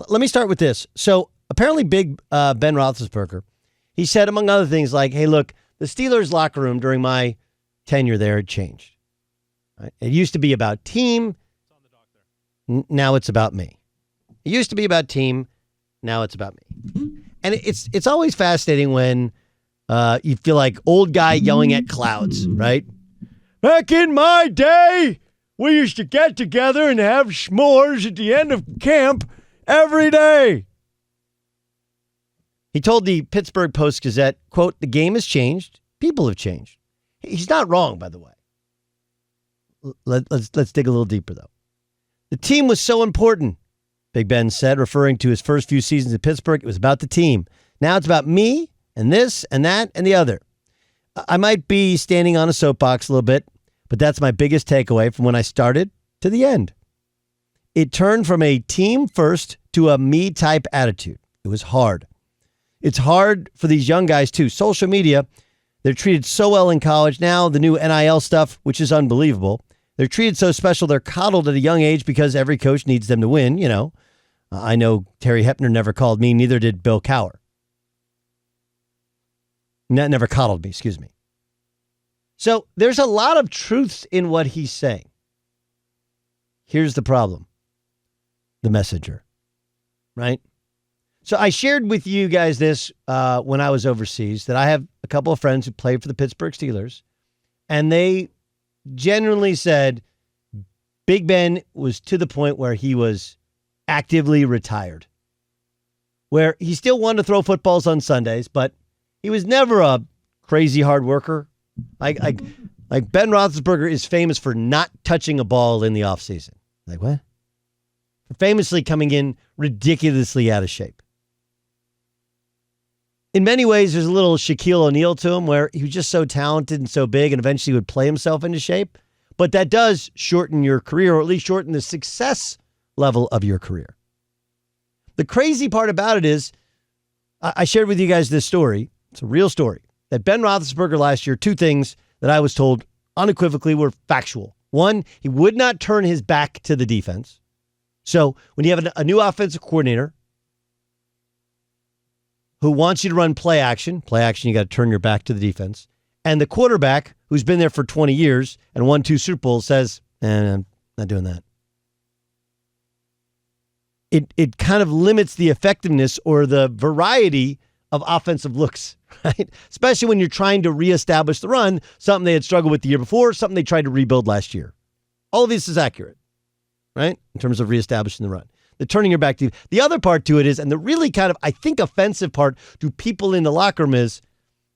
Let me start with this. So apparently big Ben Roethlisberger, he said, among other things, like, hey, look, the Steelers locker room during my tenure there had changed. Right? It used to be about team. Now it's about me. It used to be about team. Now it's about me. And it's always fascinating when you feel like old guy yelling at clouds, right? Back in my day, we used to get together and have s'mores at the end of camp every day. He told the Pittsburgh Post-Gazette, quote, the game has changed. People have changed. He's not wrong, by the way. Let's dig a little deeper, though. The team was so important, Big Ben said, referring to his first few seasons at Pittsburgh. It was about the team. Now it's about me and this and that and the other. I might be standing on a soapbox a little bit, but that's my biggest takeaway from when I started to the end. It turned from a team first to a me type attitude. It was hard. It's hard for these young guys too. Social media, they're treated so well in college. Now the new NIL stuff, which is unbelievable. They're treated so special. They're coddled at a young age because every coach needs them to win. You know, I know Terry Hepner never called me. Neither did Bill Cowher. Never coddled me, excuse me. So there's a lot of truths in what he's saying. Here's the problem. The messenger, right? So I shared with you guys this when I was overseas, that I have a couple of friends who played for the Pittsburgh Steelers, and they genuinely said Big Ben was to the point where he was actively retired, where he still wanted to throw footballs on Sundays, but he was never a crazy hard worker. Like Ben Roethlisberger is famous for not touching a ball in the offseason. Like what? Famously coming in ridiculously out of shape. In many ways, there's a little Shaquille O'Neal to him, where he was just so talented and so big and eventually would play himself into shape. But that does shorten your career, or at least shorten the success level of your career. The crazy part about it is, I shared with you guys this story. It's a real story. That Ben Roethlisberger last year, two things that I was told unequivocally were factual. One, he would not turn his back to the defense. So when you have a new offensive coordinator who wants you to run play action, you got to turn your back to the defense, and the quarterback who's been there for 20 years and won 2 Super Bowls says, I'm not doing that. It kind of limits the effectiveness or the variety of offensive looks, right? Especially when you're trying to reestablish the run, something they had struggled with the year before, something they tried to rebuild last year. All of this is accurate, right? In terms of reestablishing the run. The turning your back to. The other part to it is, and the really kind of, I think, offensive part to people in the locker room is,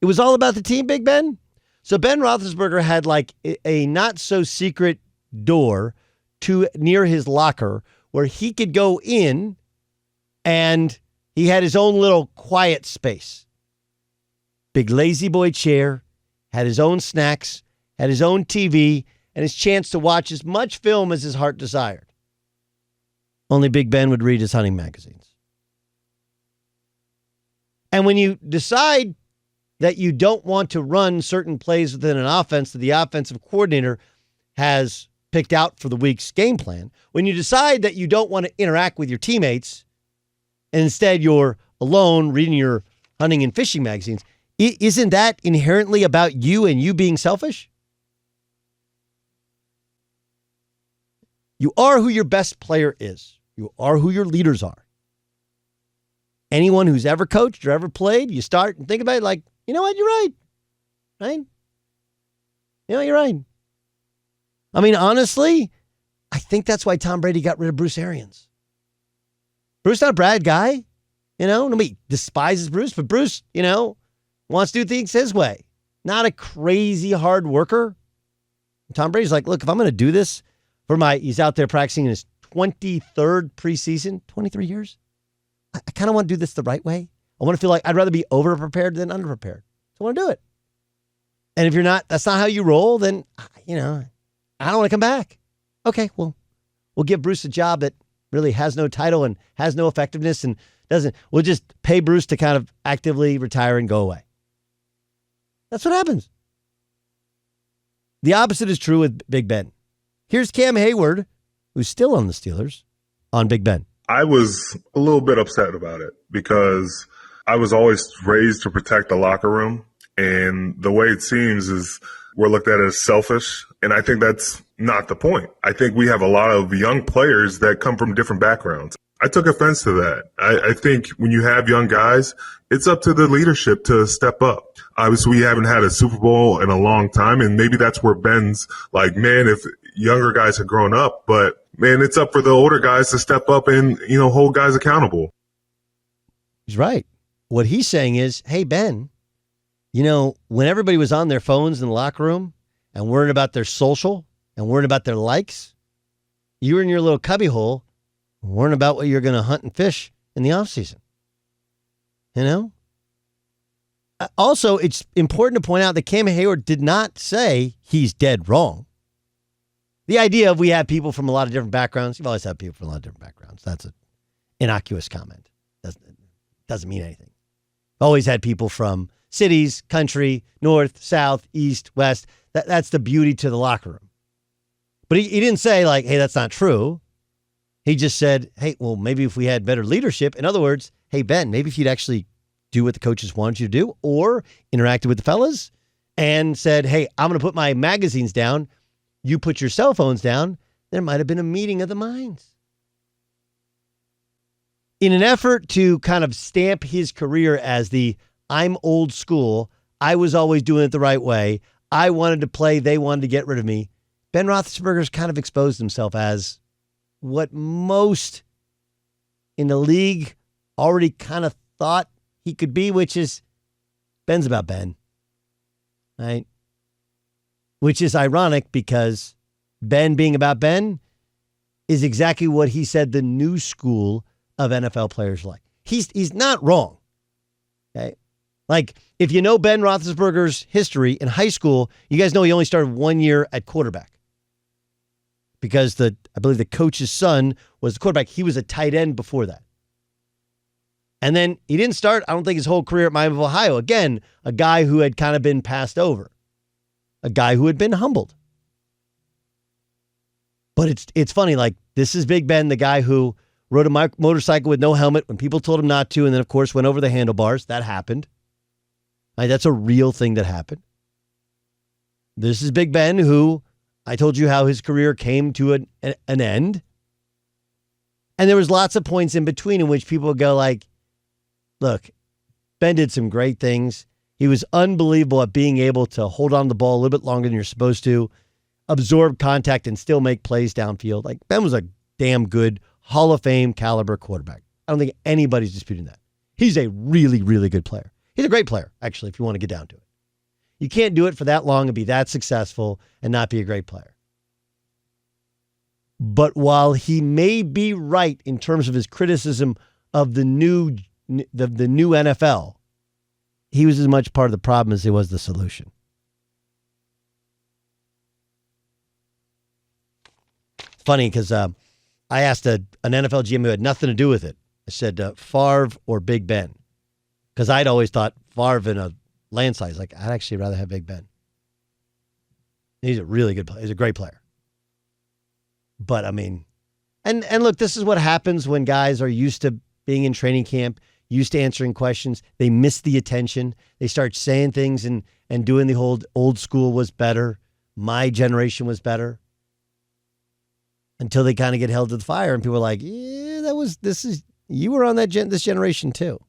it was all about the team, Big Ben. So Ben Roethlisberger had like a not so secret door to near his locker where he could go in and he had his own little quiet space. Big lazy boy chair, had his own snacks, had his own TV, and his chance to watch as much film as his heart desired. Only Big Ben would read his hunting magazines. And when you decide that you don't want to run certain plays within an offense that the offensive coordinator has picked out for the week's game plan, when you decide that you don't want to interact with your teammates, and instead you're alone reading your hunting and fishing magazines, isn't that inherently about you and you being selfish? You are who your best player is. You are who your leaders are. Anyone who's ever coached or ever played, you start and think about it like, you know what, you're right. Right? You know, you're right. I mean, honestly, I think that's why Tom Brady got rid of Bruce Arians. Bruce not a bad guy. You know, nobody despises Bruce, but Bruce, you know, wants to do things his way. Not a crazy hard worker. Tom Brady's like, look, if I'm going to do this he's out there practicing in his 23rd preseason, 23 years. I kind of want to do this the right way. I want to feel like I'd rather be over-prepared than under-prepared. So I want to do it. And if you're not, that's not how you roll, then, you know, I don't want to come back. Okay, well, we'll give Bruce a job that really has no title and has no effectiveness and we'll just pay Bruce to kind of actively retire and go away. That's what happens. The opposite is true with Big Ben. Here's Cam Hayward, who's still on the Steelers, on Big Ben. I was a little bit upset about it because I was always raised to protect the locker room. And the way it seems is we're looked at as selfish. And I think that's not the point. I think we have a lot of young players that come from different backgrounds. I took offense to that. I think when you have young guys, it's up to the leadership to step up. Obviously, we haven't had a Super Bowl in a long time, and maybe that's where Ben's like, man, if younger guys have grown up, but man, it's up for the older guys to step up and, hold guys accountable. He's right. What he's saying is, hey, Ben, when everybody was on their phones in the locker room and worrying about their social and worrying about their likes, you were in your little cubbyhole worrying about what you're going to hunt and fish in the offseason. Also, it's important to point out that Cam Hayward did not say he's dead wrong. The idea of we have people from a lot of different backgrounds, you've always had people from a lot of different backgrounds. That's an innocuous comment. Doesn't mean anything. Always had people from cities, country, north, south, east, west. That's the beauty to the locker room. But he didn't say like, hey, that's not true. He just said, hey, well, maybe if we had better leadership. In other words, hey, Ben, maybe if you'd actually do what the coaches wanted you to do or interacted with the fellas and said, hey, I'm going to put my magazines down. You put your cell phones down. There might have been a meeting of the minds. In an effort to kind of stamp his career as I'm old school, I was always doing it the right way, I wanted to play, they wanted to get rid of me, Ben Roethlisberger's kind of exposed himself as what most in the league already kind of thought he could be, which is Ben's about Ben, right? Which is ironic because Ben being about Ben is exactly what he said the new school of NFL players like. He's not wrong, okay? Like, if you know Ben Roethlisberger's history in high school, you guys know he only started 1 year at quarterback because I believe the coach's son was the quarterback. He was a tight end before that. And then he didn't start, I don't think, his whole career at Miami of Ohio. Again, a guy who had kind of been passed over, a guy who had been humbled. But it's funny, like, this is Big Ben, the guy who rode a motorcycle with no helmet when people told him not to, and then, of course, went over the handlebars. That happened. Right, that's a real thing that happened. This is Big Ben, who I told you how his career came to an end. And there was lots of points in between in which people would go like, look, Ben did some great things. He was unbelievable at being able to hold on to the ball a little bit longer than you're supposed to, absorb contact, and still make plays downfield. Like, Ben was a damn good Hall of Fame caliber quarterback. I don't think anybody's disputing that. He's a really, really good player. He's a great player, actually, if you want to get down to it. You can't do it for that long and be that successful and not be a great player. But while he may be right in terms of his criticism of the new NFL, he was as much part of the problem as he was the solution. Funny because I asked an NFL GM who had nothing to do with it. I said, Favre or Big Ben? Because I'd always thought Favre in a landslide. Like, I'd actually rather have Big Ben. He's a really good player. He's a great player. But, I mean, and look, this is what happens when guys are used to being in training camp, used to answering questions. They miss the attention. They start saying things and doing the whole old school was better. My generation was better. Until they kind of get held to the fire and people are like, yeah, you were on this generation too.